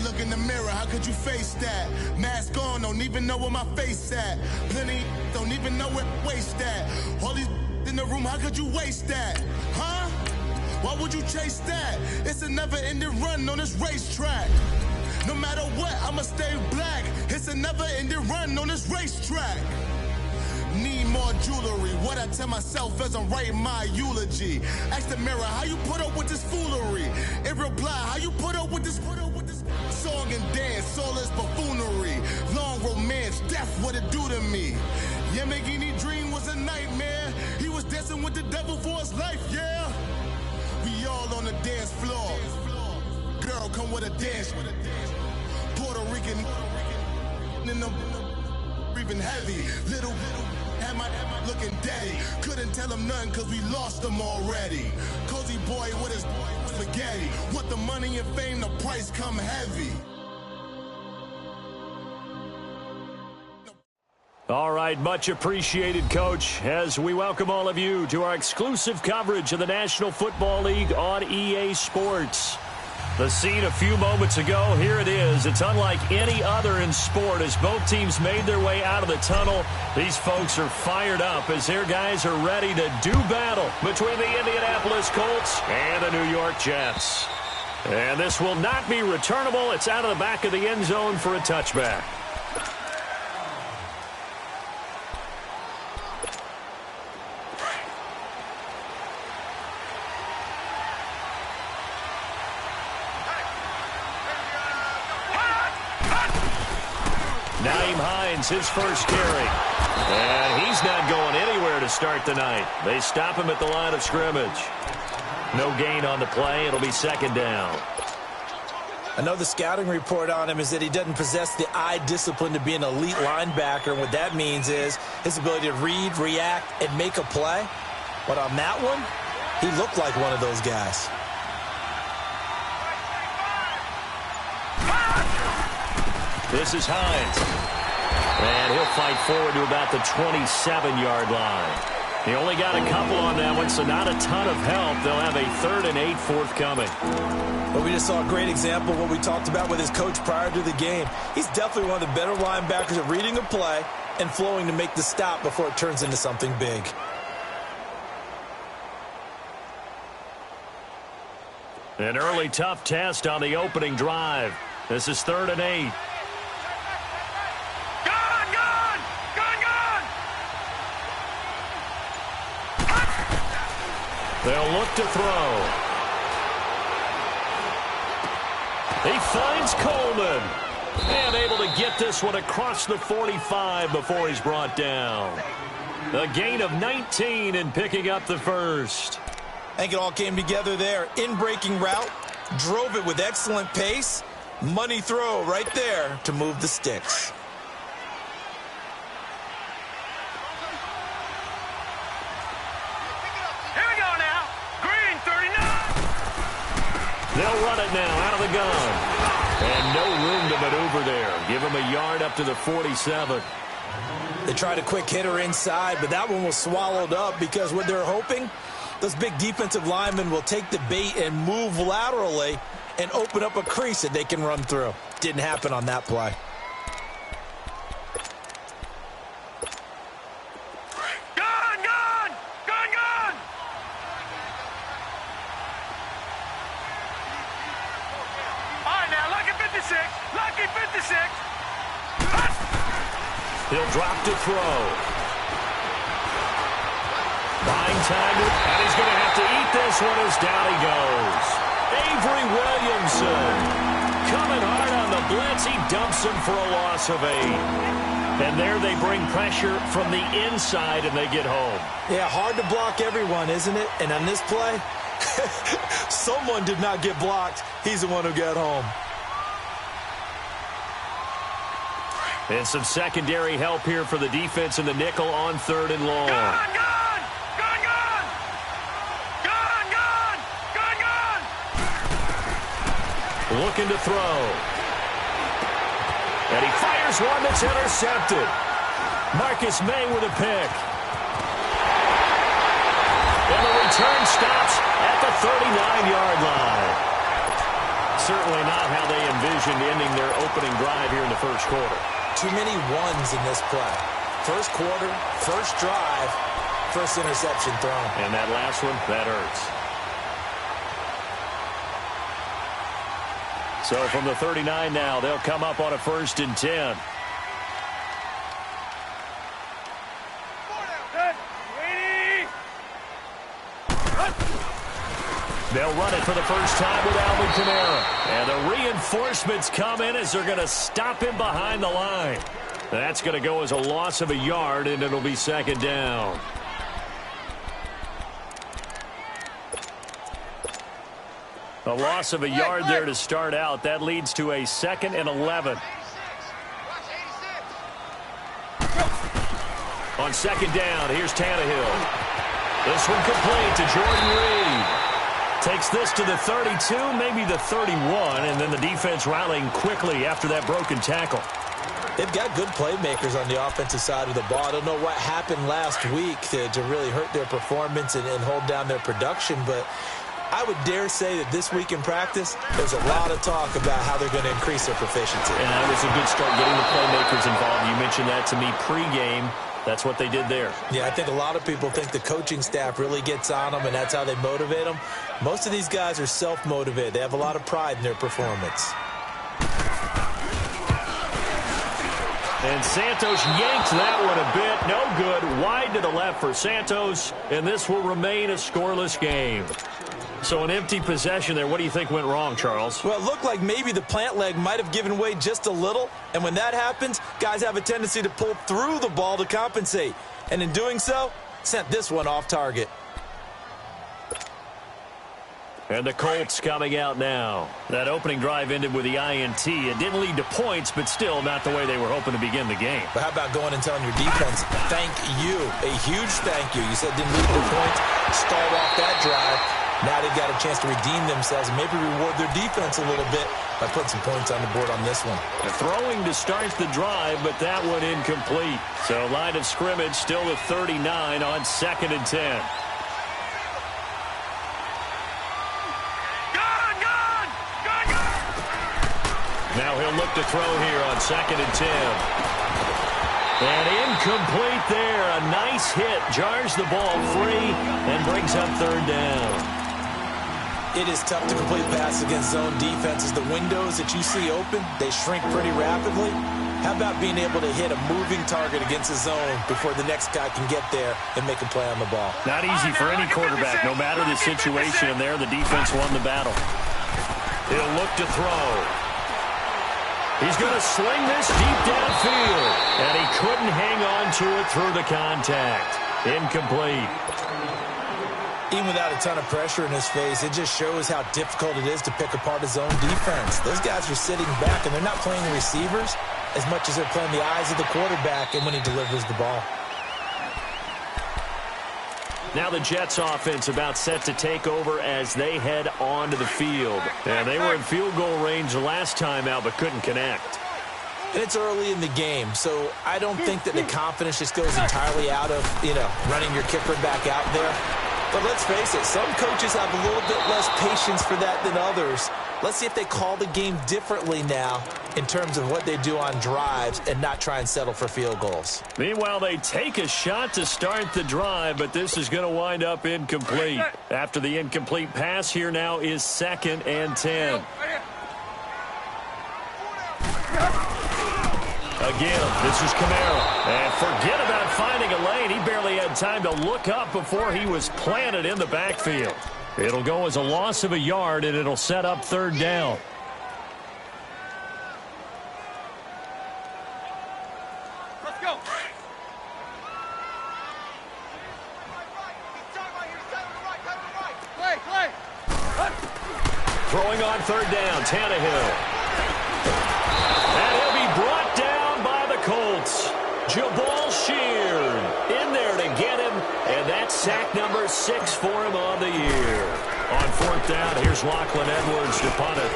look in the mirror, how could you face that? Mask on, don't even know where my face at. Plenty don't even know where waist at. All these in the room, how could you waste that? Huh? Why would you chase that? It's a never-ending run on this racetrack. No matter what, I'ma stay black. It's a never-ending run on this racetrack. Need more jewelry. What I tell myself as I'm writing my eulogy. Ask the mirror, how you put up with this foolery? In reply, how you put up with this song and dance, all this buffoonery. Long romance, death, what it do to me? Yamagini dream was a nightmare. He was dancing with the devil for his life, yeah. We all on the dance floor. Girl, come with a dance. Puerto Rican in the breathing heavy. Little had my looking daddy. Couldn't tell him nothing cause we lost him already. Cozy boy with his spaghetti. With the money and fame, the price come heavy. All right, much appreciated, Coach, as we welcome all of you to our exclusive coverage of the National Football League on EA Sports. The scene a few moments ago, here it is. It's unlike any other in sport as both teams made their way out of the tunnel. These folks are fired up as their guys are ready to do battle between the Indianapolis Colts and the New York Jets. And this will not be returnable. It's out of the back of the end zone for a touchback. His first carry. And he's not going anywhere to start the night. They stop him at the line of scrimmage. No gain on the play. It'll be second down. Another scouting report on him is that he doesn't possess the eye discipline to be an elite linebacker. And what that means is his ability to read, react, and make a play. But on that one, he looked like one of those guys. This is Hines. And he'll fight forward to about the 27-yard line. He only got a couple on that one, so not a ton of help. They'll have a 3rd and 8 forthcoming. But we just saw a great example of what we talked about with his coach prior to the game. He's definitely one of the better linebackers at reading a play and flowing to make the stop before it turns into something big. An early tough test on the opening drive. This is 3rd and 8. They'll look to throw. He finds Coleman. And able to get this one across the 45 before he's brought down. A gain of 19 and picking up the first. I think it all came together there. In-breaking route. Drove it with excellent pace. Money throw right there to move the sticks. They'll run it now out of the gun. And no room to maneuver there. Give him a yard up to the 47. They tried a quick hitter inside, but that one was swallowed up because what they're hoping, those big defensive linemen will take the bait and move laterally and open up a crease that they can run through. Didn't happen on that play. He'll drop to throw. Buying time, and he's going to have to eat this one as down he goes. Avery Williamson coming hard on the blitz. He dumps him for a loss of 8. And there they bring pressure from the inside, and they get home. Yeah, hard to block everyone, isn't it? And on this play, someone did not get blocked. He's the one who got home. And some secondary help here for the defense in the nickel on 3rd and long. Looking to throw. And he fires one that's intercepted. Marcus May with a pick. And the return stops at the 39-yard line. certainly not how they envisioned ending their opening drive here in the first quarter. Too many ones in this play. First quarter, first drive, first interception thrown. And that last one, that hurts. So from the 39 now, they'll come up on a 1st and 10. They'll run it for the first time with Alvin Kamara. And the reinforcements come in as they're going to stop him behind the line. That's going to go as a loss of a yard, and it'll be 2nd down. A loss of a yard there to start out. That leads to a 2nd and 11. On 2nd down, here's Tannehill. This one complete to Jordan Reed. Takes this to the 32, maybe the 31, and then the defense rallying quickly after that broken tackle. They've got good playmakers on the offensive side of the ball. I don't know what happened last week to really hurt their performance and hold down their production, but I would dare say that this week in practice, there's a lot of talk about how they're going to increase their proficiency. And that was a good start getting the playmakers involved. You mentioned that to me pregame. That's what they did there. Yeah, I think a lot of people think the coaching staff really gets on them, and that's how they motivate them. Most of these guys are self-motivated. They have a lot of pride in their performance. And Santos yanked that one a bit. No good. Wide to the left for Santos, and this will remain a scoreless game. So an empty possession there. What do you think went wrong, Charles? Well, it looked like maybe the plant leg might have given way just a little. And when that happens, guys have a tendency to pull through the ball to compensate. And in doing so, sent this one off target. And the Colts coming out now. That opening drive ended with the INT. It didn't lead to points, but still not the way they were hoping to begin the game. But how about going and telling your defense, thank you, a huge thank you. You said didn't lead to points, stalled off that drive. Now they've got a chance to redeem themselves and maybe reward their defense a little bit by putting some points on the board on this one. They're throwing to start the drive, but that one incomplete. So line of scrimmage still at 39 on 2nd and 10. Now he'll look to throw here on 2nd and 10. And incomplete there. A nice hit. Jars the ball free and brings up 3rd down. It is tough to complete passes against zone defenses. The windows that you see open, they shrink pretty rapidly. How about being able to hit a moving target against a zone before the next guy can get there and make a play on the ball? Not easy for any quarterback. No matter the situation, and there the defense won the battle. He'll look to throw. He's going to sling this deep downfield. And he couldn't hang on to it through the contact. Incomplete. Even without a ton of pressure in his face, it just shows how difficult it is to pick apart his own defense. Those guys are sitting back, and they're not playing receivers as much as they're playing the eyes of the quarterback and when he delivers the ball. Now the Jets offense about set to take over as they head onto the field. And they were in field goal range the last time out but couldn't connect. And it's early in the game, so I don't think that the confidence just goes entirely out of, running your kicker back out there. But let's face it, some coaches have a little bit less patience for that than others. Let's see if they call the game differently now in terms of what they do on drives and not try and settle for field goals. Meanwhile, they take a shot to start the drive, but this is going to wind up incomplete. After the incomplete pass, here now is 2nd and 10. Again, this is Kamara. And forget about finding a lane. He barely had time to look up before he was planted in the backfield. It'll go as a loss of a yard, and it'll set up 3rd down. Let's go. Play. Throwing on 3rd down, Tannehill. And he'll be brought down by the Colts. Jabal Sheard in there to get him, and that's sack number 6 for him on the year. On 4th down, here's Lachlan Edwards to punt it.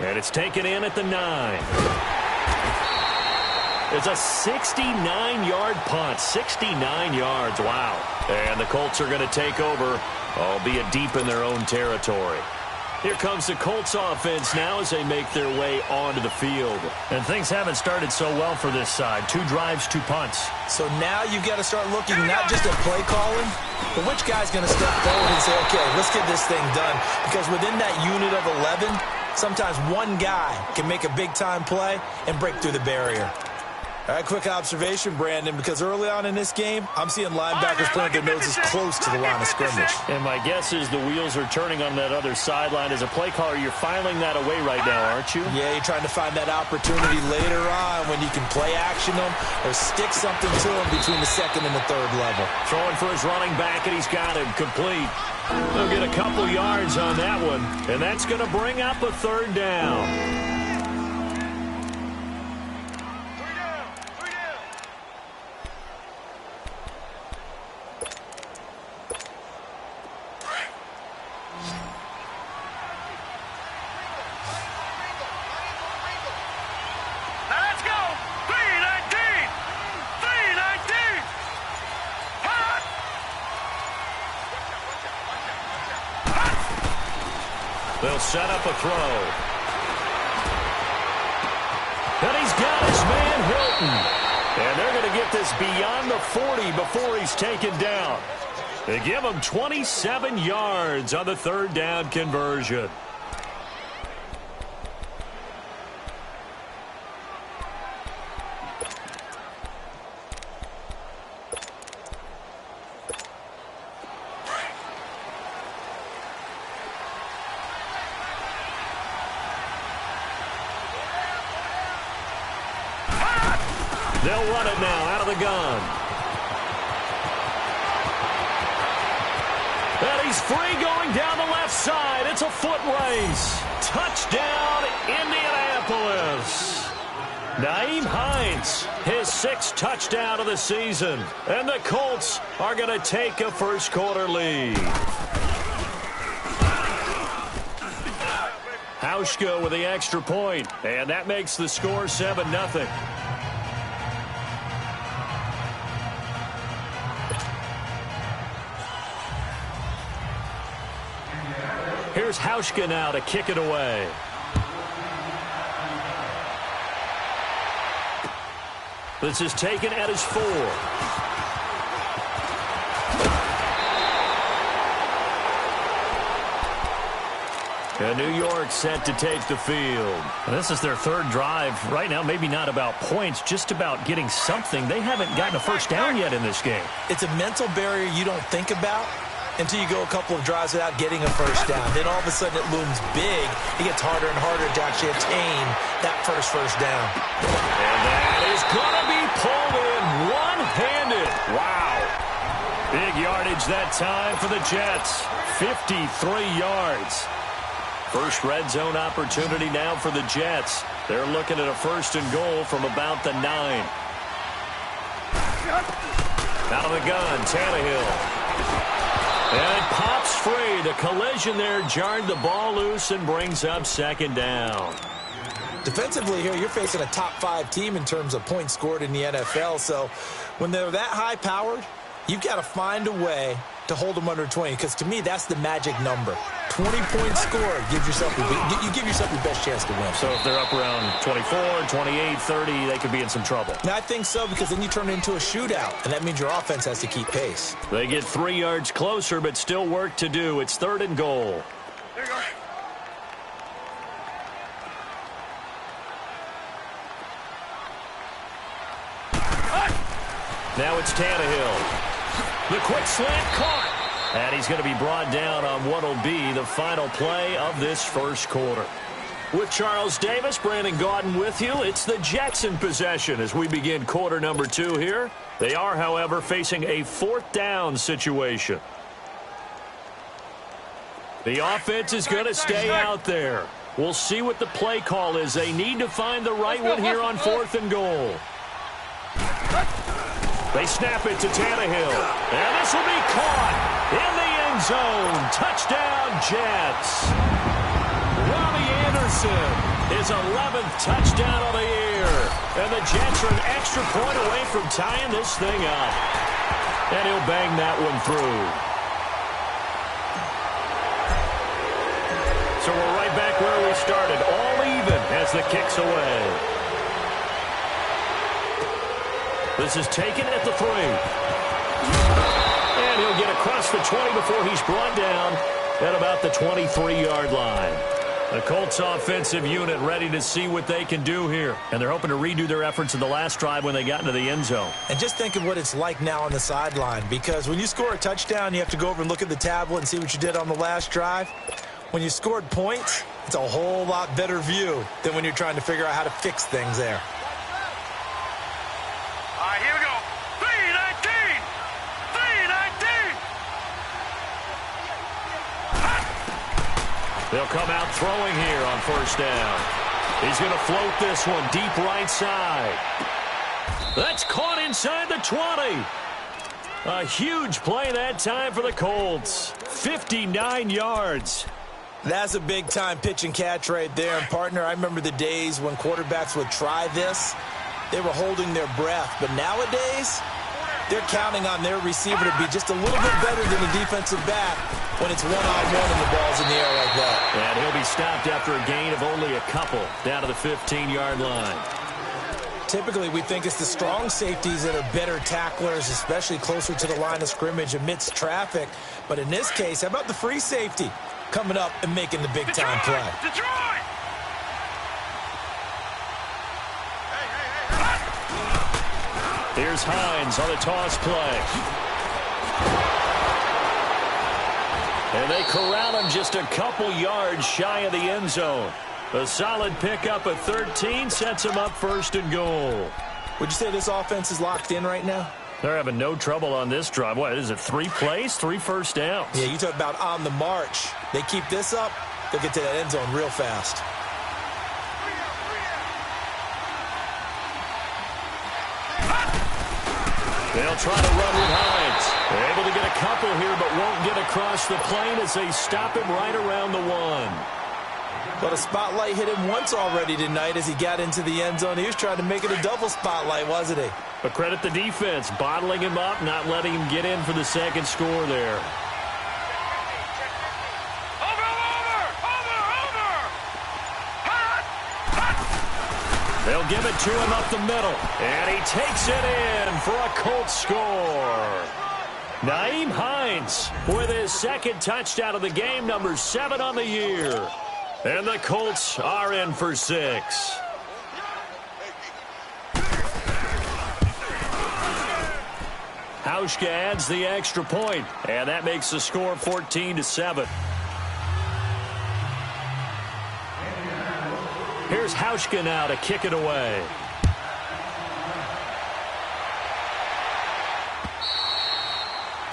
And it's taken in at the 9. is a 69-yard punt. 69 yards. Wow. And the Colts are going to take over, albeit deep in their own territory. Here comes the Colts offense now as they make their way onto the field. And things haven't started so well for this side. 2 drives, 2 punts. So now you've got to start looking not just at play calling, but which guy's going to step forward and say, okay, let's get this thing done. Because within that unit of 11, sometimes one guy can make a big-time play and break through the barrier. All right, quick observation, Brandon, because early on in this game, I'm seeing linebackers plant their noses close to the line of scrimmage. And my guess is the wheels are turning on that other sideline. As a play caller, you're filing that away right now, aren't you? Yeah, you're trying to find that opportunity later on when you can play action them or stick something to them between the second and the third level. Throwing for his running back, and he's got him complete. They'll get a couple yards on that one, and that's going to bring up a 3rd down. They'll set up a throw. And he's got his man Hilton. And they're going to get this beyond the 40 before he's taken down. They give him 27 yards on the 3rd down conversion. They'll run it now out of the gun. And he's free going down the left side. It's a foot race. Touchdown, Indianapolis. Nyheim Hines, his 6th touchdown of the season. And the Colts are going to take a first-quarter lead. Hauschka with the extra point. And that makes the score 7-0. Here's Hauschka now to kick it away. This is taken at his 4. And New York set to take the field. And this is their 3rd drive. Right now, maybe not about points, just about getting something. They haven't gotten a first down yet in this game. It's a mental barrier you don't think about until you go a couple of drives without getting a first down. Then all of a sudden it looms big. It gets harder and harder to actually attain that first down. And that is going to be pulled in one-handed. Wow. Big yardage that time for the Jets. 53 yards. First red zone opportunity now for the Jets. They're looking at a 1st and goal from about the 9. Out of the gun, Tannehill. And it pops free. The collision there jarred the ball loose and brings up 2nd down. Defensively here, you're facing a top 5 team in terms of points scored in the NFL. So when they're that high-powered, you've got to find a way to hold them under 20. Because to me, that's the magic number. 20 points scored. You give yourself your best chance to win. So if they're up around 24, 28, 30, they could be in some trouble. Now, I think so, because then you turn it into a shootout, and that means your offense has to keep pace. They get 3 yards closer, but still work to do. It's 3rd and goal. There you go. Now it's Tannehill. The quick slant caught. And he's going to be brought down on what will be the final play of this first quarter. With Charles Davis, Brandon Gaudin with you. It's the Jets in possession as we begin quarter number 2 here. They are, however, facing a 4th down situation. The offense is going to stay out there. We'll see what the play call is. They need to find the right one here on 4th and goal. They snap it to Tannehill. And this will be caught in the end zone. Touchdown, Jets. Robbie Anderson, his 11th touchdown of the year. And the Jets are an extra point away from tying this thing up. And he'll bang that one through. So we're right back where we started, all even as the kick's away. This is taken at the 3. And he'll get across the 20 before he's brought down at about the 23-yard line. The Colts offensive unit ready to see what they can do here. And they're hoping to redo their efforts in the last drive when they got into the end zone. And just think of what it's like now on the sideline, because when you score a touchdown, you have to go over and look at the tablet and see what you did on the last drive. When you scored points, it's a whole lot better view than when you're trying to figure out how to fix things there. All right, here we go. 3-19! 3-19! They'll come out throwing here on first down. He's going to float this one deep right side. That's caught inside the 20. A huge play that time for the Colts. 59 yards. That's a big-time pitch and catch right there. And, partner, I remember the days when quarterbacks would try this. They were holding their breath. But nowadays, they're counting on their receiver to be just a little bit better than the defensive back when it's one-on-one and the ball's in the air like that. And he'll be stopped after a gain of only a couple down to the 15-yard line. Typically, we think it's the strong safeties that are better tacklers, especially closer to the line of scrimmage amidst traffic. But in this case, how about the free safety coming up and making the big-time play? Detroit! Here's Hines on the toss play. And they corral him just a couple yards shy of the end zone. A solid pickup of 13 sets him up first and goal. Would you say this offense is locked in right now? They're having no trouble on this drive. What is it, 3 plays, 3 first downs? Yeah, you talk about on the march. They keep this up, they'll get to that end zone real fast. They'll try to run with Hines. They're able to get a couple here, but won't get across the plane as they stop him right around the 1. But a spotlight hit him once already tonight as he got into the end zone. He was trying to make it a double spotlight, wasn't he? But credit the defense, bottling him up, not letting him get in for the second score there. They'll give it to him up the middle. And he takes it in for a Colts score. Nyheim Hines with his second touchdown of the game, number 7 on the year. And the Colts are in for 6. Hauschka adds the extra point, and that makes the score 14-7. Here's Hauschka now to kick it away.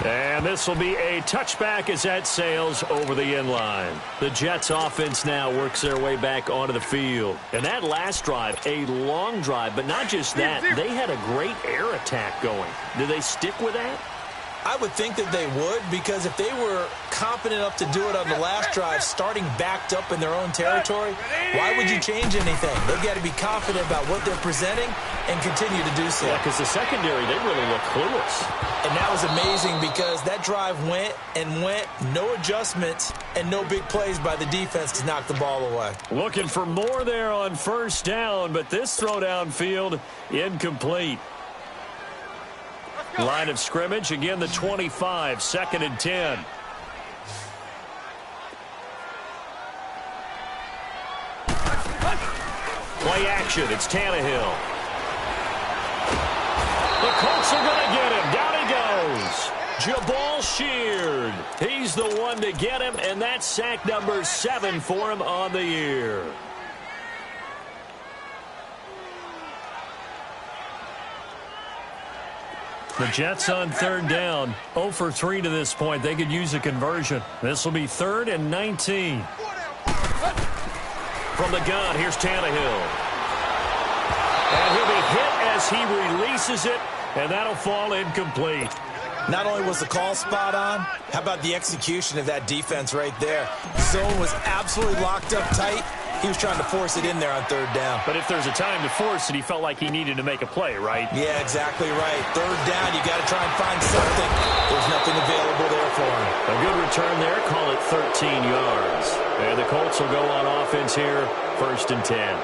And this will be a touchback as that sails over the end line. The Jets offense now works their way back onto the field. And that last drive, a long drive, but not just that. They had a great air attack going. Do they stick with that? I would think that they would, because if they were confident enough to do it on the last drive, starting backed up in their own territory, why would you change anything? They've got to be confident about what they're presenting and continue to do so. Yeah, because the secondary, they really look clueless. And that was amazing because that drive went and went, no adjustments and no big plays by the defense to knock the ball away. Looking for more there on first down, but this throw downfield incomplete. Line of scrimmage, again the 25, 2nd and 10. Play action, it's Tannehill. The Colts are going to get him. Down he goes. Jabal Sheard. He's the one to get him, and that's sack number 7 for him on the year. The Jets on 3rd down, 0 for 3 to this point. They could use a conversion. This will be 3rd and 19. From the gun, here's Tannehill. And he'll be hit as he releases it, and that'll fall incomplete. Not only was the call spot on, how about the execution of that defense right there? Zone was absolutely locked up tight. He was trying to force it in there on third down. But if there's a time to force it, he felt like he needed to make a play, right? Yeah, exactly right. Third down, you got to try and find something. There's nothing available there for him. A good return there. Call it 13 yards. And the Colts will go on offense here, 1st and 10.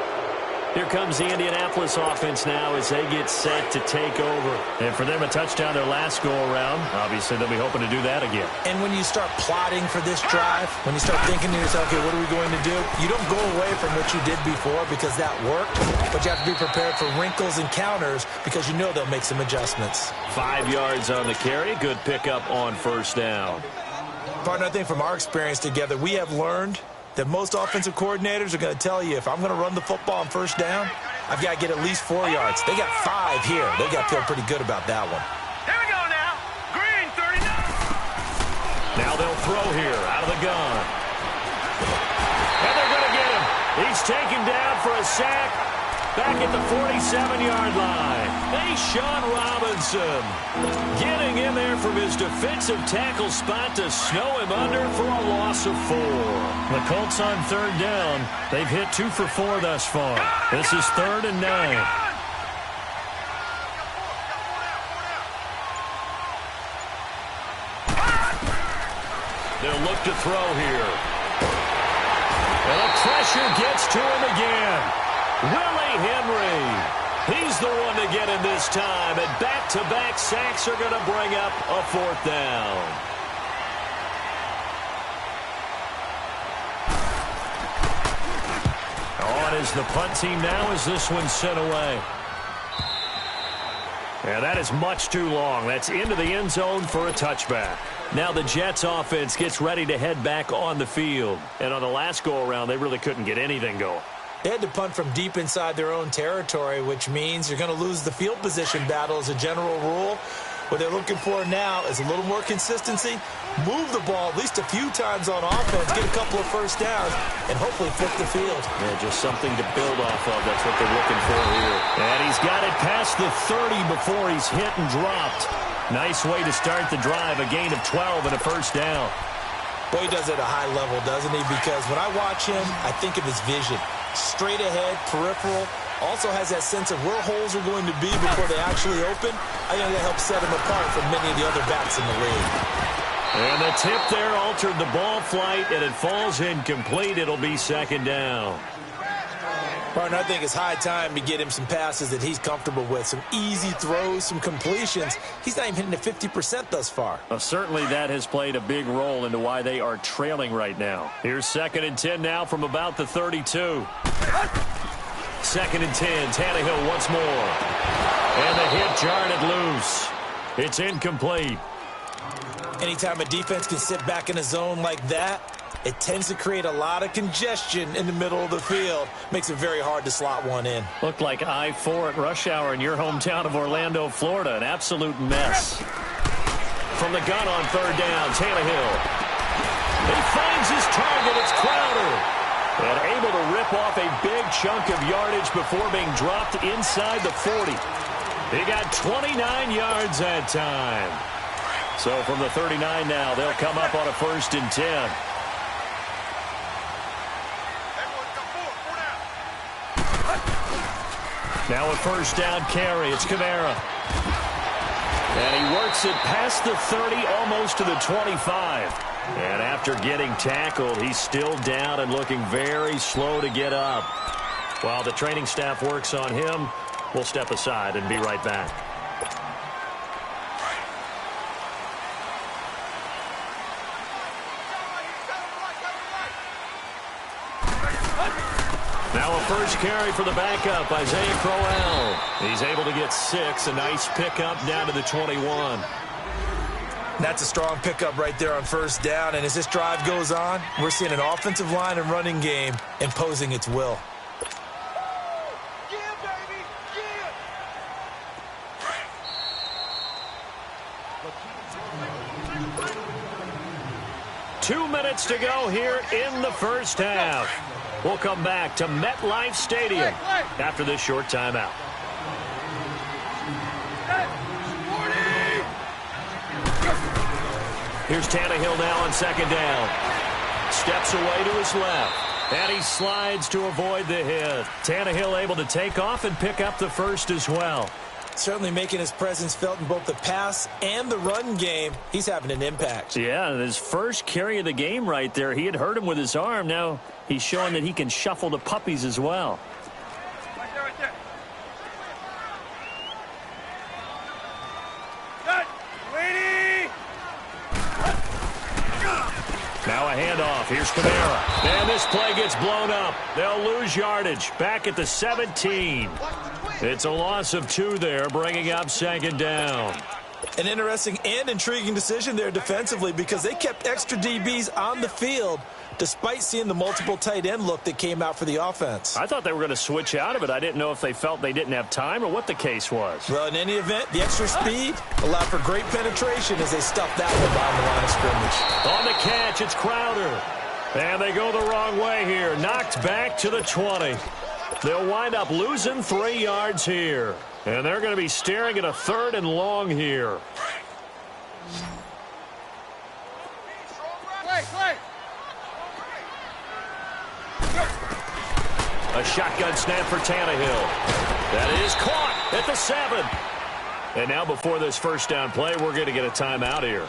Here comes the Indianapolis offense now as they get set to take over. And for them, a touchdown their last go-around. Obviously, they'll be hoping to do that again. And when you start plotting for this drive, when you start thinking to yourself, okay, what are we going to do? You don't go away from what you did before because that worked, but you have to be prepared for wrinkles and counters because you know they'll make some adjustments. 5 yards on the carry. Good pickup on 1st down. Partner, I think from our experience together, we have learned that most offensive coordinators are going to tell you, if I'm going to run the football on 1st down, I've got to get at least 4 yards. They got 5 here. They got to feel pretty good about that one. Here we go now. Green, 39. Now they'll throw here out of the gun. And they're going to get him. He's taken down for a sack back at the 47-yard line. Hey, Sean Robinson getting in there from his defensive tackle spot to snow him under for a loss of 4. The Colts on 3rd down. They've hit 2 for 4 thus far. This is 3rd and 9. They'll look to throw here. And the pressure gets to him again. Willie Henry. He's the one to get him this time. And back-to-back sacks are going to bring up a 4th down. On is the punt team now as this one's sent away. And that is much too long. That's into the end zone for a touchback. Now the Jets offense gets ready to head back on the field. And on the last go-around, they really couldn't get anything going. They had to punt from deep inside their own territory, which means you're going to lose the field position battle as a general rule. What they're looking for now is a little more consistency, move the ball at least a few times on offense, get a couple of 1st downs, and hopefully flip the field. Yeah, just something to build off of. That's what they're looking for here. And he's got it past the 30 before he's hit and dropped. Nice way to start the drive, a gain of 12 and a 1st down. Boy, he does it at a high level, doesn't he? Because when I watch him, I think of his vision. Straight ahead, peripheral, also has that sense of where holes are going to be before they actually open. I think that helps set him apart from many of the other backs in the league. And the tip there altered the ball flight, and it falls incomplete. It'll be 2nd down. Partner, I think it's high time to get him some passes that he's comfortable with, some easy throws, some completions. He's not even hitting at 50% thus far. Certainly that has played a big role into why they are trailing right now. Here's 2nd and 10 now from about the 32. 2nd and 10, Tannehill once more. And the hit jarred it loose. It's incomplete. Anytime a defense can sit back in a zone like that, it tends to create a lot of congestion in the middle of the field. Makes it very hard to slot one in. Looked like I-4 at rush hour in your hometown of Orlando, Florida. An absolute mess. From the gun on 3rd down, Tannehill. He finds his target. It's Crowder. And able to rip off a big chunk of yardage before being dropped inside the 40. He got 29 yards that time. So from the 39 now, they'll come up on a 1st and 10. Now a 1st down carry. It's Kamara. And he works it past the 30, almost to the 25. And after getting tackled, he's still down and looking very slow to get up. While the training staff works on him, we'll step aside and be right back. Now a 1st carry for the backup, Isaiah Crowell. He's able to get 6, a nice pickup down to the 21. That's a strong pickup right there on 1st down, and as this drive goes on, we're seeing an offensive line and running game imposing its will. Yeah, baby, yeah. 2 minutes to go here in the 1st half. We'll come back to MetLife Stadium after this short timeout. Here's Tannehill now on 2nd down. Steps away to his left. And he slides to avoid the hit. Tannehill able to take off and pick up the first as well. Certainly making his presence felt in both the pass and the run game. He's having an impact. Yeah, his first carry of the game right there. He had hurt him with his arm. Now he's showing that he can shuffle the puppies as well. Right there, right there. Good. Waiting. Now a handoff. Here's Kamara. And this play gets blown up. They'll lose yardage. Back at the 17. It's a loss of 2 there, bringing up second down. An interesting and intriguing decision there defensively because they kept extra DBs on the field despite seeing the multiple tight end look that came out for the offense. I thought they were going to switch out of it. I didn't know if they felt they didn't have time or what the case was. Well, in any event, the extra speed allowed for great penetration as they stuffed that one behind the line of scrimmage. On the catch, it's Crowder. And they go the wrong way here. Knocked back to the 20. They'll wind up losing 3 yards here. And they're going to be staring at a 3rd and long here. Play. A shotgun snap for Tannehill. That is caught at the 7. And now before this first down play, we're going to get a timeout here.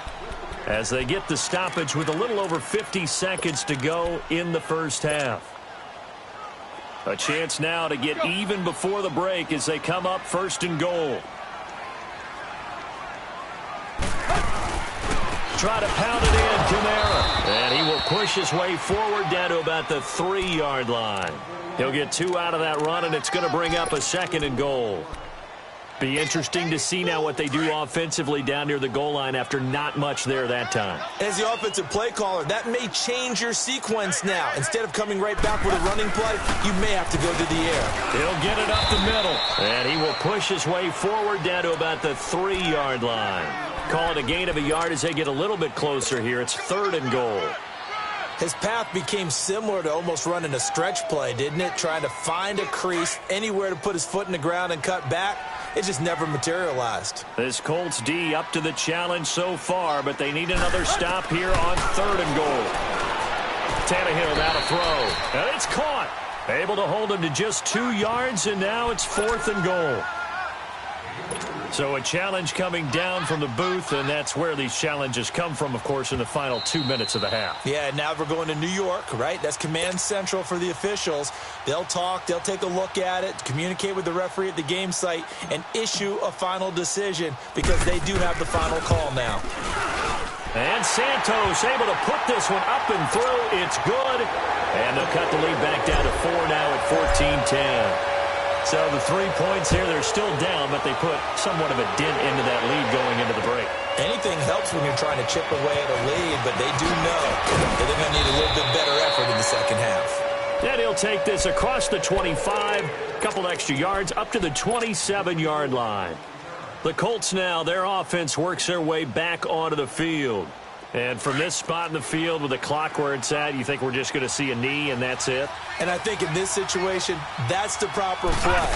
As they get the stoppage with a little over 50 seconds to go in the first half. A chance now to get even before the break as they come up 1st and goal. Try to pound it in, Kamara. And he will push his way forward down to about the 3-yard line. He'll get 2 out of that run, and it's going to bring up a 2nd and goal. Be interesting to see now what they do offensively down near the goal line after not much there that time. As the offensive play caller, that may change your sequence now. Instead of coming right back with a running play, you may have to go to the air. He'll get it up the middle, and he will push his way forward down to about the 3-yard line. Call it a gain of a yard as they get a little bit closer here. It's 3rd and goal. His path became similar to almost running a stretch play, didn't it? Trying to find a crease, anywhere to put his foot in the ground and cut back. It just never materialized. This Colts D up to the challenge so far, but they need another stop here on 3rd and goal. Tannehill now to throw. And it's caught. Able to hold him to just 2 yards, and now it's 4th and goal. So a challenge coming down from the booth, and that's where these challenges come from, of course, in the final 2 minutes of the half. Yeah, now we're going to New York, right? That's command central for the officials. They'll talk, they'll take a look at it, communicate with the referee at the game site, and issue a final decision because they do have the final call now. And Santos able to put this one up and through. It's good. And they'll cut the lead back down to 4 now at 14-10. So the 3 points here, they're still down, but they put somewhat of a dent into that lead going into the break. Anything helps when you're trying to chip away at a lead, but they do know that they're going to need a little bit better effort in the second half. And he'll take this across the 25, a couple extra yards, up to the 27-yard line. The Colts now, their offense works their way back onto the field. And from this spot in the field with the clock where it's at, you think we're just going to see a knee and that's it? And I think in this situation, that's the proper play.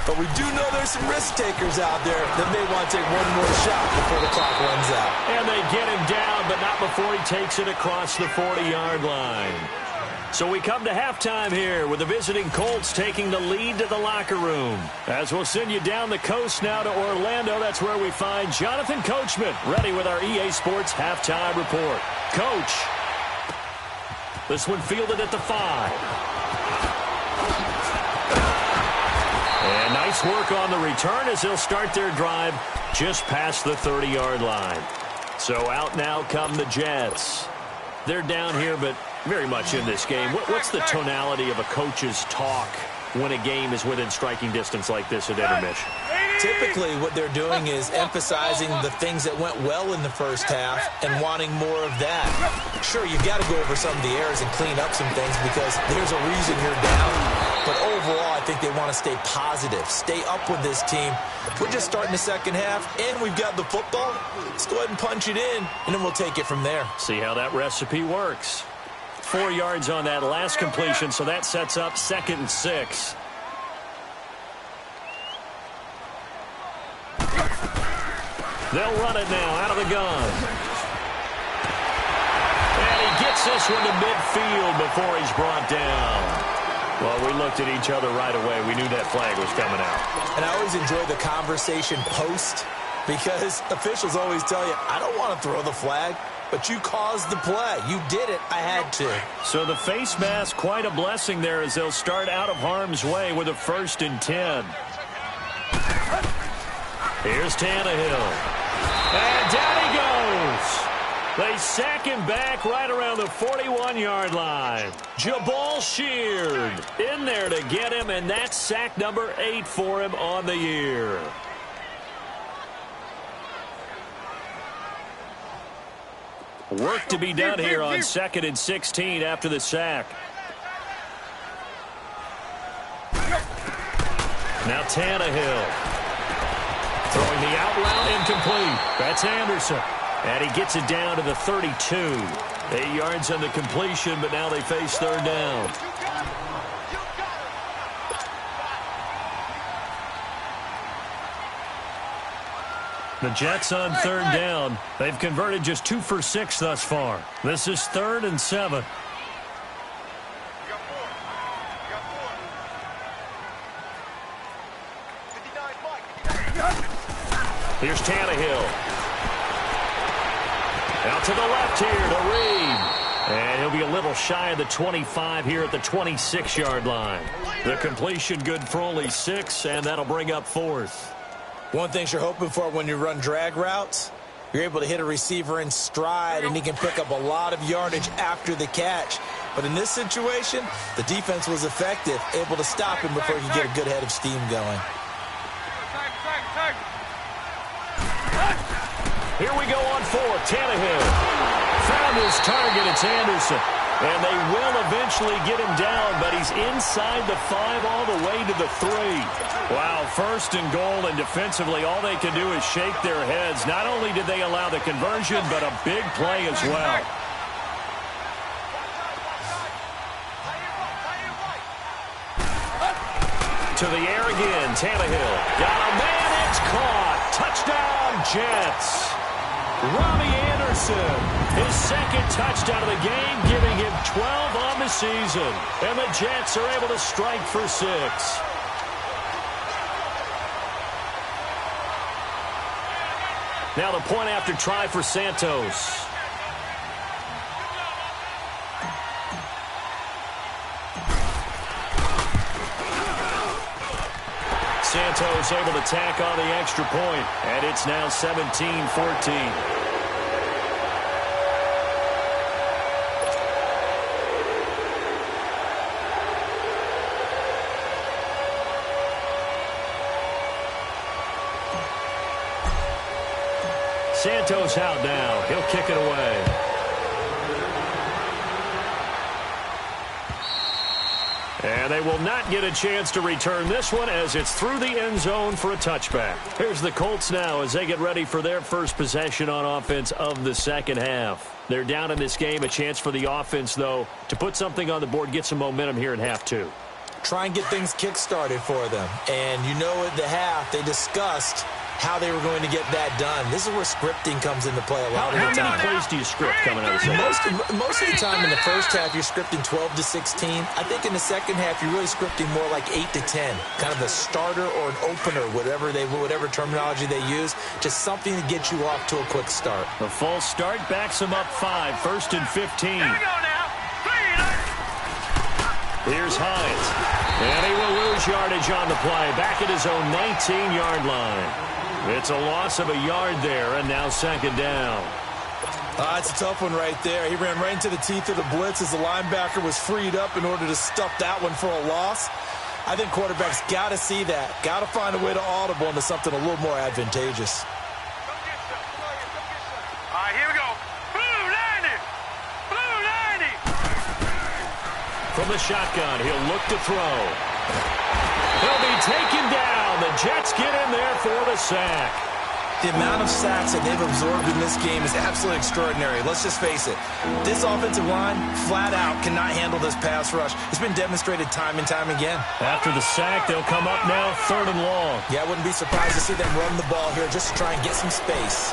But we do know there's some risk takers out there that may want to take one more shot before the clock runs out. And they get him down, but not before he takes it across the 40-yard line. So we come to halftime here with the visiting Colts taking the lead to the locker room. As we'll send you down the coast now to Orlando, that's where we find Jonathan Coachman ready with our EA Sports halftime report. Coach, this one fielded at the 5. And nice work on the return as they'll start their drive just past the 30-yard line. So out now come the Jets. They're down here, but very much in this game. What's the tonality of a coach's talk when a game is within striking distance like this at intermission? Typically, what they're doing is emphasizing the things that went well in the first half and wanting more of that. Sure, you've got to go over some of the errors and clean up some things because there's a reason you're down. But overall, I think they want to stay positive, stay up with this team. We're just starting the second half, and we've got the football. Let's go ahead and punch it in, and then we'll take it from there. See how that recipe works. 4 yards on that last completion, so that sets up 2nd and 6. They'll run it now out of the gun. And he gets Takes this one to midfield before he's brought down. Well, we looked at each other right away. We knew that flag was coming out. And I always enjoy the conversation post because officials always tell you, I don't want to throw the flag, but you caused the play. You did it. I had to. So the face mask, quite a blessing there as they'll start out of harm's way with a 1st and 10. Here's Tannehill. And down he goes. They sack him back right around the 41-yard line. Jabal Sheard in there to get him, and that's sack number 8 for him on the year. Work to be done here on 2nd and 16 after the sack. Now Tannehill. Throwing the out route incomplete. That's Anderson. And he gets it down to the 32. 8 yards on the completion, but now they face 3rd down. The Jets on 3rd down. They've converted just 2 for 6 thus far. This is 3rd and 7. Here's Tannehill. Out to the left here to Reed. And he'll be a little shy of the 25 here at the 26-yard line. The completion good for only 6, and that'll bring up 4th. One thing you're hoping for when you run drag routes, you're able to hit a receiver in stride, and he can pick up a lot of yardage after the catch. But in this situation, the defense was effective, able to stop him before he could get a good head of steam going. Here we go on 4th. Tannehill found his target. It's Anderson. And they will eventually get him down, but he's inside the 5 all the way to the 3. Wow, 1st and goal, and defensively all they can do is shake their heads. Not only did they allow the conversion, but a big play as well. To the air again, Tannehill. Got a man, it's caught. Touchdown, Jets. Robbie Anderson, his 2nd touchdown of the game, giving him 12 on the season. And the Jets are able to strike for 6. Now the point after try for Santos. Santos able to tack on the extra point, and it's now 17-14. Santos out now. He'll kick it away. And they will not get a chance to return this one as it's through the end zone for a touchback. Here's the Colts now as they get ready for their first possession on offense of the 2nd half. They're down in this game. A chance for the offense, though, to put something on the board, get some momentum here in half 2. Try and get things kick-started for them. And you know at the half, they discussed how they were going to get that done. This is where scripting comes into play a lot of the time. How many plays do you script coming out of the second? Most of the time in the first half, you're scripting 12 to 16. I think in the second half, you're really scripting more like 8 to 10. Kind of a starter or an opener, whatever terminology they use. Just something to get you off to a quick start. A false start backs them up 5. 1st and 15. Here we go now. Here's Hines. And he will lose yardage on the play. Back at his own 19-yard line. It's a loss of a yard there, and now 2nd down. It's a tough one right there. He ran right into the teeth of the blitz as the linebacker was freed up in order to stuff that one for a loss. I think quarterbacks got to see that. Got to find a way to audible into something a little more advantageous. All right, here we go. Blue 90. Blue 90. From the shotgun, he'll look to throw. He'll be taken down. The Jets get in there for the sack. The amount of sacks that they've absorbed in this game is absolutely extraordinary. Let's just face it. This offensive line, flat out, cannot handle this pass rush. It's been demonstrated time and time again. After the sack, they'll come up now 3rd and long. Yeah, I wouldn't be surprised to see them run the ball here just to try and get some space.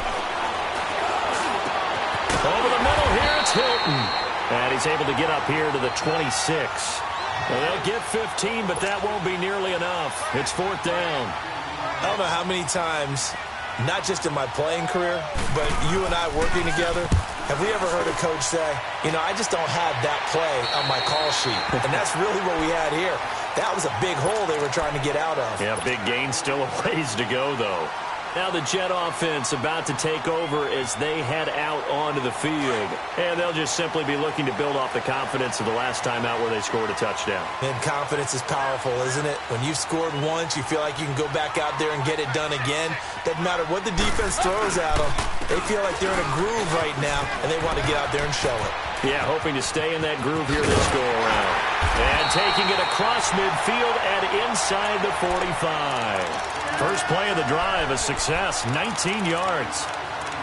Over the middle here, it's Hilton. And he's able to get up here to the 26. Well, they'll get 15, but that won't be nearly enough. It's 4th down. I don't know how many times, not just in my playing career, but you and I working together, have we ever heard a coach say, you know, I just don't have that play on my call sheet. And that's really what we had here. That was a big hole they were trying to get out of. Yeah, big gain, still a ways to go, though. Now the Jet offense about to take over as they head out onto the field. And they'll just simply be looking to build off the confidence of the last time out where they scored a touchdown. And confidence is powerful, isn't it? When you've scored once, you feel like you can go back out there and get it done again. Doesn't matter what the defense throws at them. They feel like they're in a groove right now, and they want to get out there and show it. Yeah, hoping to stay in that groove here this go-around. And taking it across midfield and inside the 45. First play of the drive, a success, 19 yards.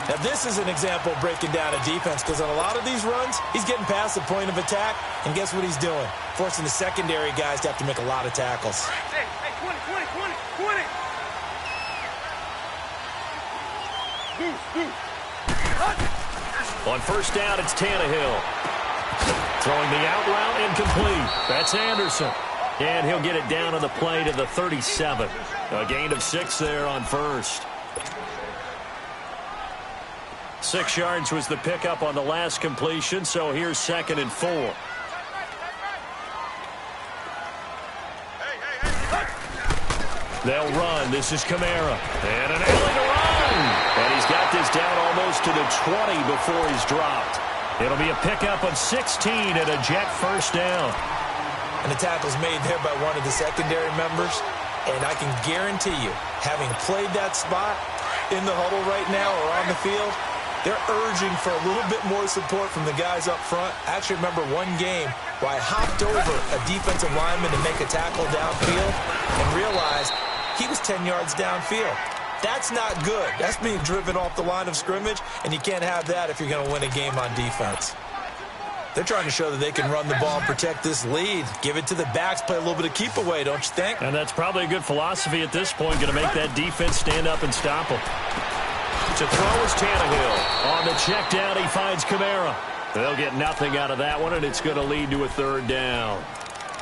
Now, this is an example of breaking down a defense because on a lot of these runs, he's getting past the point of attack, and guess what he's doing? Forcing the secondary guys to have to make a lot of tackles. Hey, 20, 20, 20, 20. On first down, it's Tannehill. Throwing the out route incomplete. That's Anderson. And he'll get it down on the play to the 37. A gain of 6 there on first. 6 yards was the pickup on the last completion, so here's 2nd and 4. They'll run. This is Kamara. And an alley to run. And he's got this down almost to the 20 before he's dropped. It'll be a pickup of 16 and a Jet first down. And the tackle's made there by one of the secondary members. And I can guarantee you, having played that spot in the huddle right now or on the field, they're urging for a little bit more support from the guys up front. I actually remember one game where I hopped over a defensive lineman to make a tackle downfield and realized he was 10 yards downfield. That's not good. That's being driven off the line of scrimmage, and you can't have that if you're going to win a game on defense. They're trying to show that they can run the ball and protect this lead. Give it to the backs, play a little bit of keep away, don't you think? And that's probably a good philosophy at this point, going to make that defense stand up and stop them. To throw is Tannehill. On the check down, he finds Kamara. They'll get nothing out of that one, and it's going to lead to a 3rd down.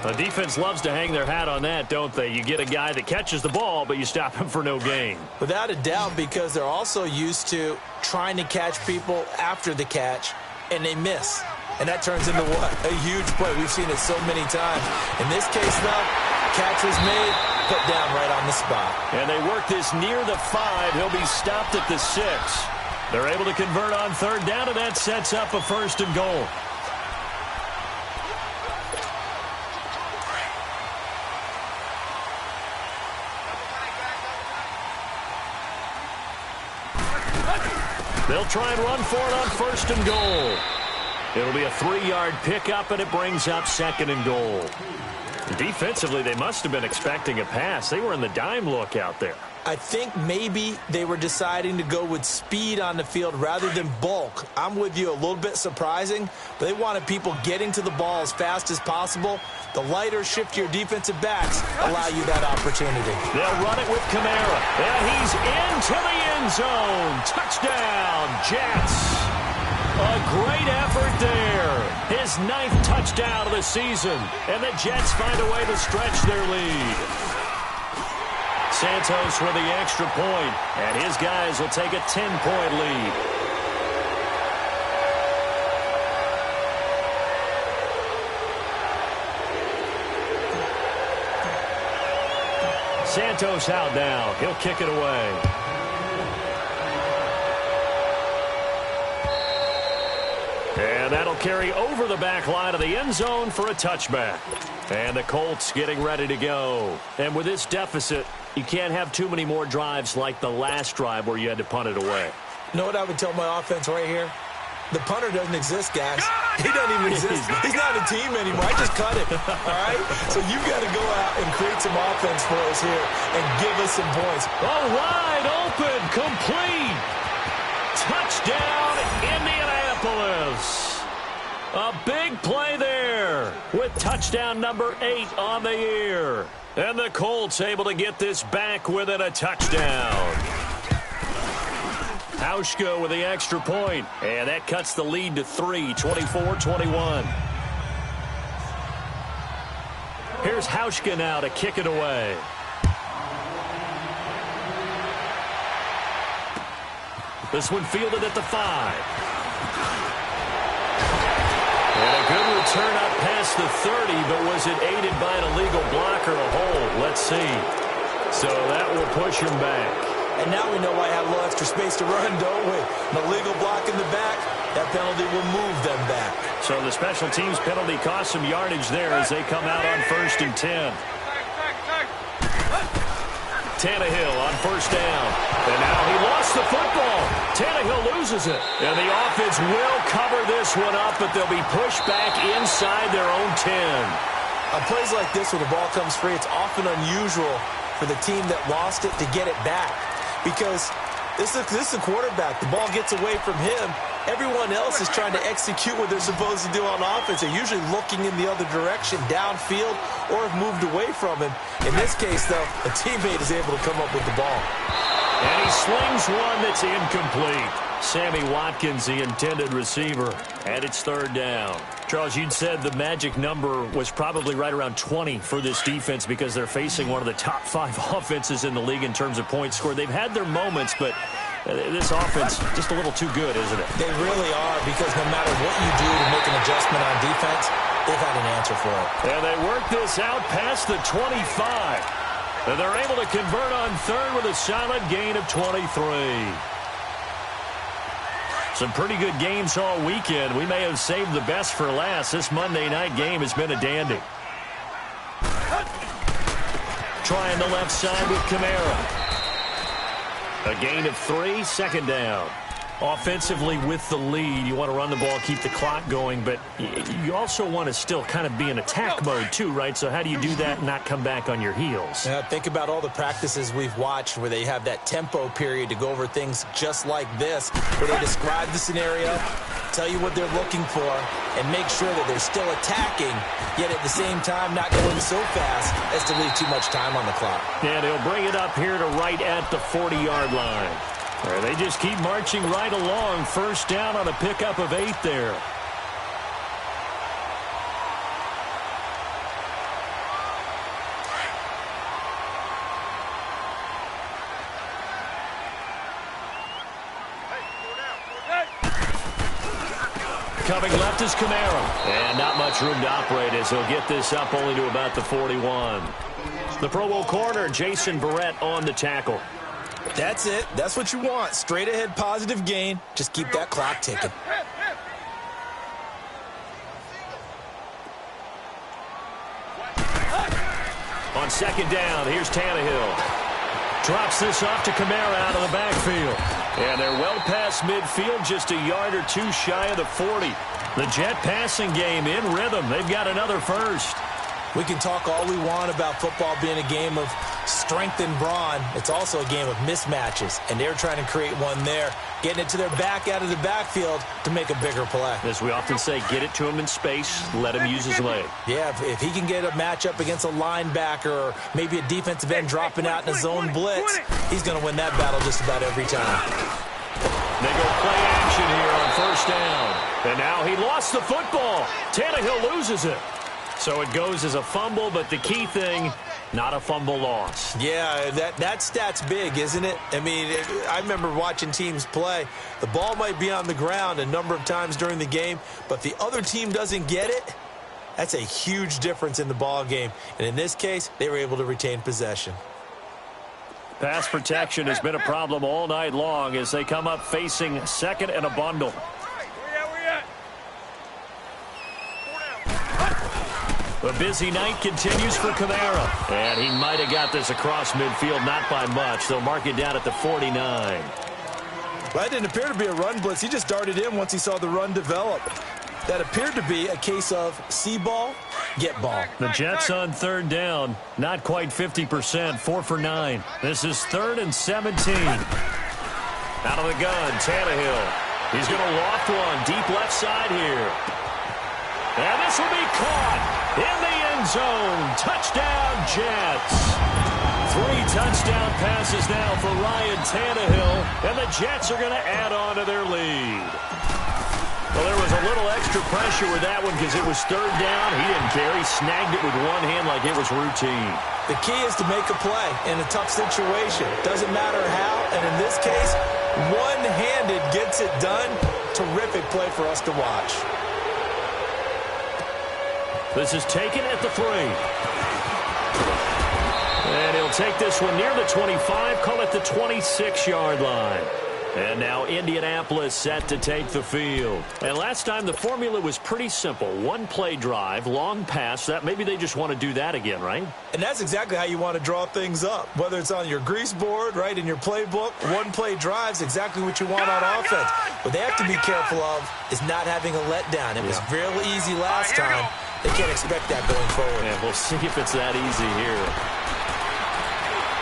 The defense loves to hang their hat on that, don't they? You get a guy that catches the ball, but you stop him for no gain. Without a doubt, because they're also used to trying to catch people after the catch, and they miss. And that turns into what? A huge play. We've seen it so many times. In this case, though, catch was made, put down right on the spot. And they work this near the 5. He'll be stopped at the 6. They're able to convert on 3rd down, and that sets up a 1st and goal. They'll try and run for it on 1st and goal. It'll be a 3-yard pickup, and it brings up 2nd and goal. Defensively, they must have been expecting a pass. They were in the dime look out there. I think maybe they were deciding to go with speed on the field rather than bulk. I'm with you, a little bit surprising, but they wanted people getting to the ball as fast as possible. The lighter, shiftier defensive backs allow you that opportunity. They'll run it with Kamara. And he's into the end zone. Touchdown, Jets. A great effort there. His 9th touchdown of the season. And the Jets find a way to stretch their lead. Santos with the extra point, and his guys will take a 10-point lead. Santos out now. He'll kick it away. And that'll carry over the back line of the end zone for a touchback. And the Colts getting ready to go. And with this deficit, you can't have too many more drives like the last drive where you had to punt it away. You know what I would tell my offense right here? The punter doesn't exist, guys. He doesn't even exist. He's not a team anymore. I just cut him, all right? So you've got to go out and create some offense for us here and give us some points. Oh, wide open, complete. Touchdown, Indianapolis. A big play there with touchdown number 8 on the year. And the Colts able to get this back within a touchdown. Hauschka with the extra point, and that cuts the lead to 3, 24-21. Here's Hauschka now to kick it away. This one fielded at the 5. And a good return up past the 30, but was it aided by an illegal block or a hold? Let's see. So that will push him back. And now we know why I have a little extra space to run, don't we? An illegal block in the back, that penalty will move them back. So the special teams penalty cost some yardage there as they come out on 1st and 10. Tannehill on 1st down. And now he lost the football. Tannehill loses it. And the offense will cover this one up, but they'll be pushed back inside their own 10. On plays like this, when the ball comes free, it's often unusual for the team that lost it to get it back. Because this is the quarterback. The ball gets away from him. Everyone else is trying to execute what they're supposed to do on offense. They're usually looking in the other direction, downfield, or have moved away from him. In this case, though, a teammate is able to come up with the ball. And he slings one that's incomplete. Sammy Watkins, the intended receiver, and it's 3rd down. Charles, you'd said the magic number was probably right around 20 for this defense because they're facing one of the top 5 offenses in the league in terms of points scored. They've had their moments, but this offense just a little too good, isn't it? They really are, because no matter what you do to make an adjustment on defense, they've had an answer for it. And they work this out past the 25. And they're able to convert on 3rd with a solid gain of 23. Some pretty good games all weekend. We may have saved the best for last. This Monday night game has been a dandy. Trying the left side with Kamara. A gain of 3, 2nd down. Offensively with the lead, you want to run the ball, keep the clock going, but you also want to still kind of be in attack mode too, right? So how do you do that and not come back on your heels? Think about all the practices we've watched where they have that tempo period to go over things just like this, where they describe the scenario, tell you what they're looking for, and make sure that they're still attacking, yet at the same time not going so fast as to leave too much time on the clock. And he'll bring it up here to right at the 40-yard line. They just keep marching right along. 1st down on a pickup of 8 there. Coming left is Kamara. And not much room to operate as he'll get this up only to about the 41. The Pro Bowl corner, Jason Verrett, on the tackle. That's it. That's what you want. Straight ahead positive gain. Just keep that clock ticking. On 2nd down, here's Tannehill. Drops this off to Kamara out of the backfield. And they're well past midfield, just a yard or 2 shy of the 40. The Jet passing game in rhythm. They've got another 1st. We can talk all we want about football being a game of strength and brawn. It's also a game of mismatches, and they're trying to create one there, getting it to their back out of the backfield to make a bigger play. As we often say, get it to him in space, let him use his leg. Yeah, if he can get a matchup against a linebacker or maybe a defensive end dropping out in a zone blitz, he's going to win that battle just about every time. They go play action here on 1st down. And now he lost the football. Tannehill loses it. So it goes as a fumble, but the key thing, not a fumble loss. Yeah, that stat's big, isn't it? I mean, I remember watching teams play. The ball might be on the ground a number of times during the game, but the other team doesn't get it. That's a huge difference in the ball game. And in this case, they were able to retain possession. Pass protection has been a problem all night long as they come up facing 2nd and a bundle. The busy night continues for Kamara. And he might have got this across midfield, not by much. They'll mark it down at the 49. That didn't appear to be a run blitz. He just darted in once he saw the run develop. That appeared to be a case of see ball, get ball. The Jets on 3rd down, not quite 50%, 4 for 9. This is 3rd and 17. Out of the gun, Tannehill. He's going to loft one deep left side here. And this will be caught in the end zone. Touchdown, Jets. 3 touchdown passes now for Ryan Tannehill, and the Jets are going to add on to their lead. Well, there was a little extra pressure with that one because it was 3rd down. He didn't care. He snagged it with one hand like it was routine. The key is to make a play in a tough situation. Doesn't matter how, and in this case, one-handed gets it done. Terrific play for us to watch. This is taken at the 3. And he'll take this one near the 25, call it the 26-yard line. And now Indianapolis set to take the field. And last time the formula was pretty simple. 1-play drive, long pass. That maybe they just want to do that again, right? And that's exactly how you want to draw things up. Whether it's on your grease board, right, in your playbook, 1-play drive's exactly what you want on offense. What they have to be careful of is not having a letdown. It was real easy last time. They can't expect that going forward. And we'll see if it's that easy here.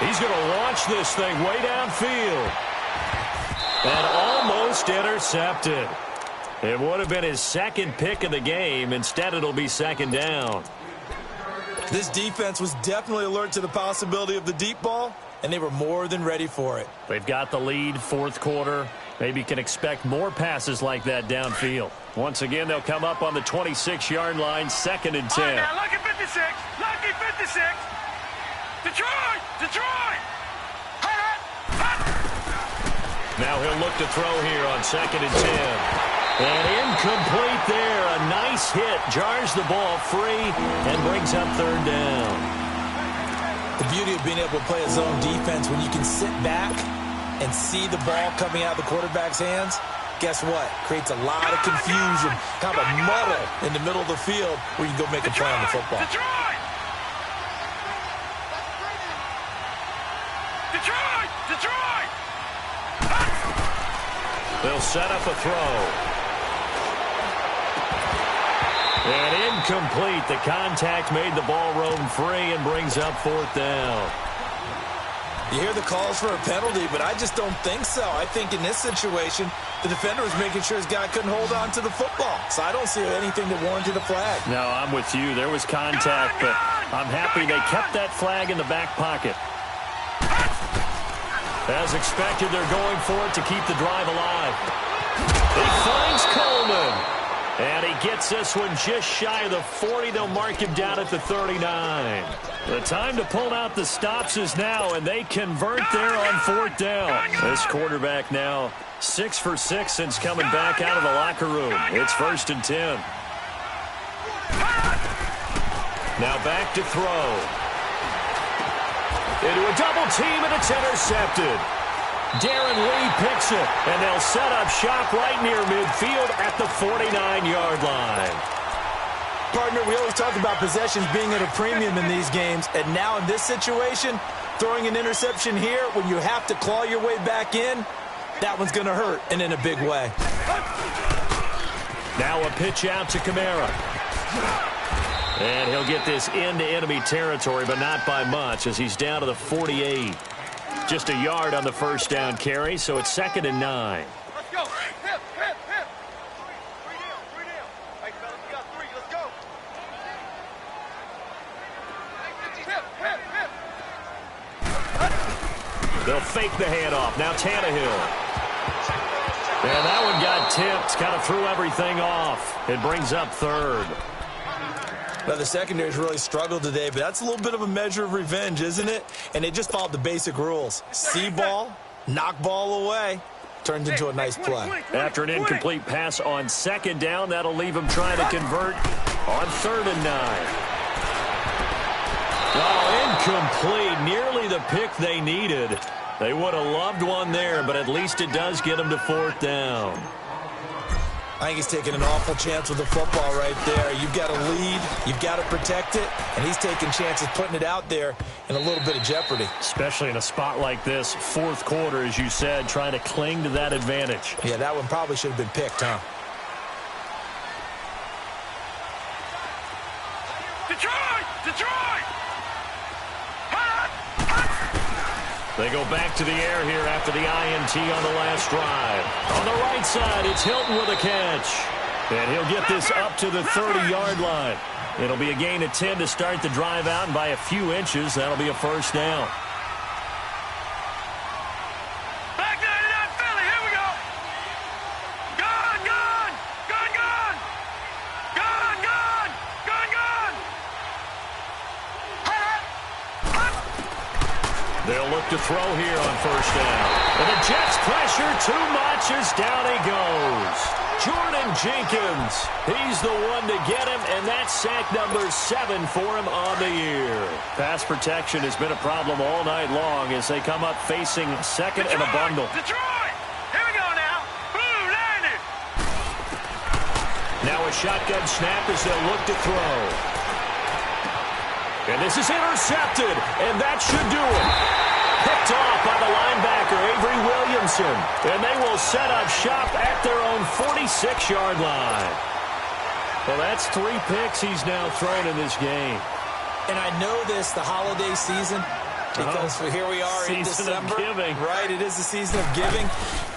He's going to launch this thing way downfield. And almost intercepted. It would have been his 2nd pick of the game. Instead, it'll be 2nd down. This defense was definitely alert to the possibility of the deep ball, and they were more than ready for it. They've got the lead, 4th quarter. Maybe can expect more passes like that downfield. Once again, they'll come up on the 26-yard line, 2nd and 10. Now, lucky 56. Lucky 56. Detroit! Detroit! Now he'll look to throw here on 2nd and 10. And incomplete there. A nice hit. Jars the ball free and brings up 3rd down. The beauty of being able to play a zone defense when you can sit back and see the ball coming out of the quarterback's hands, guess what? Creates a lot of confusion, kind of a muddle in the middle of the field where you can go make a play on the football. Detroit! Detroit! Detroit! They'll set up a throw. And incomplete. The contact made the ball roam free and brings up 4th down. You hear the calls for a penalty, but I just don't think so. I think in this situation, the defender was making sure his guy couldn't hold on to the football. So I don't see anything that warranted a flag. No, I'm with you. There was contact, but I'm happy they kept that flag in the back pocket. As expected, they're going for it to keep the drive alive. He finds Coleman. And he gets this one just shy of the 40. They'll mark him down at the 39. The time to pull out the stops is now, and they convert there on 4th down. This quarterback now 6 for 6 since coming back out of the locker room. It's 1st and 10. Now back to throw. Into a double team, and it's intercepted. Darren Lee picks it, and they'll set up shop right near midfield at the 49-yard line. Partner, we always talk about possessions being at a premium in these games, and now in this situation, throwing an interception here when you have to claw your way back in, that one's going to hurt, and in a big way. Now a pitch out to Kamara. And he'll get this into enemy territory, but not by much as he's down to the 48. Just a yard on the 1st down carry, so it's 2nd and 9. Let's go. Hip, hip, hip. 3 down, 3 down. Hey, fellas, we got 3. Let's go. Hip, hip, hip. They'll fake the handoff. Now Tannehill. And that one got tipped. Kind of threw everything off. It brings up 3rd. Now, the secondary's really struggled today, but that's a little bit of a measure of revenge, isn't it? And they just followed the basic rules. See ball, knock ball away, turns into a nice play. After an incomplete pass on 2nd down, that'll leave them trying to convert on 3rd and 9. Oh, incomplete. Nearly the pick they needed. They would have loved one there, but at least it does get them to 4th down. I think he's taking an awful chance with the football right there. You've got to lead, you've got to protect it, and he's taking chances putting it out there in a little bit of jeopardy. Especially in a spot like this, 4th quarter, as you said, trying to cling to that advantage. Yeah, that one probably should have been picked, huh? Detroit! Detroit! They go back to the air here after the INT on the last drive. On the right side, it's Hilton with a catch. And he'll get this up to the 30-yard line. It'll be a gain of 10 to start the drive out, and by a few inches, that'll be a 1st down. They'll look to throw here on first down. And the Jets pressure too much as down he goes. Jordan Jenkins, he's the one to get him, and that's sack number 7 for him on the year. Pass protection has been a problem all night long as they come up facing second and a bundle. Detroit! Here we go now. Boom, landed. Now a shotgun snap as they'll look to throw. And this is intercepted, and that should do it. Picked off by the linebacker, Avery Williamson. And they will set up shop at their own 46-yard line. Well, that's 3 picks he's now thrown in this game. And I know this, the holiday season, because here we are in December. Season of giving. Right, it is the season of giving.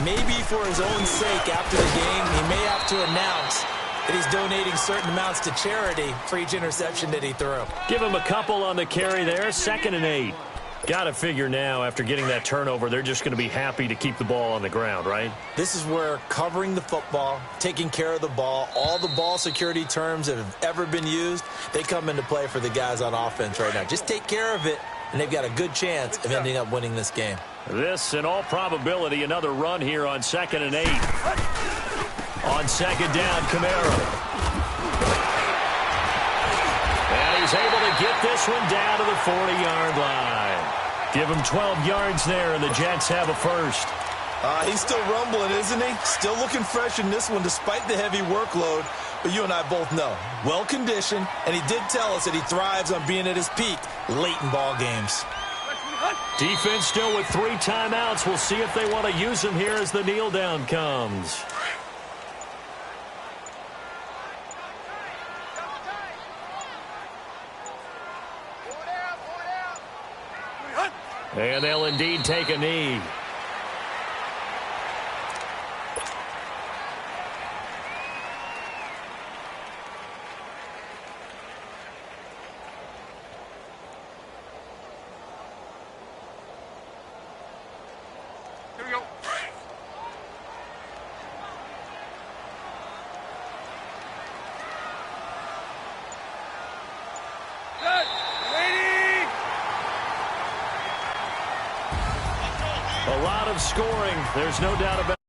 Maybe for his own sake after the game, he may have to announce that he's donating certain amounts to charity for each interception that he threw. Give him a couple on the carry there, 2nd and 8. Got to figure now, after getting that turnover, they're just going to be happy to keep the ball on the ground, right? This is where covering the football, taking care of the ball, all the ball security terms that have ever been used, they come into play for the guys on offense right now. Just take care of it, and they've got a good chance of ending up winning this game. This, in all probability, another run here on 2nd and 8. On 2nd down, Kamara. And he's able to get this one down to the 40-yard line. Give him 12 yards there, and the Jets have a first. He's still rumbling, isn't he? Still looking fresh in this one despite the heavy workload. But you and I both know, well-conditioned, and he did tell us that he thrives on being at his peak late in ball games. Defense still with 3 timeouts. We'll see if they want to use them here as the kneel down comes. And they'll indeed take a knee. Here we go. Good. Waiting. A lot of scoring. There's no doubt about it.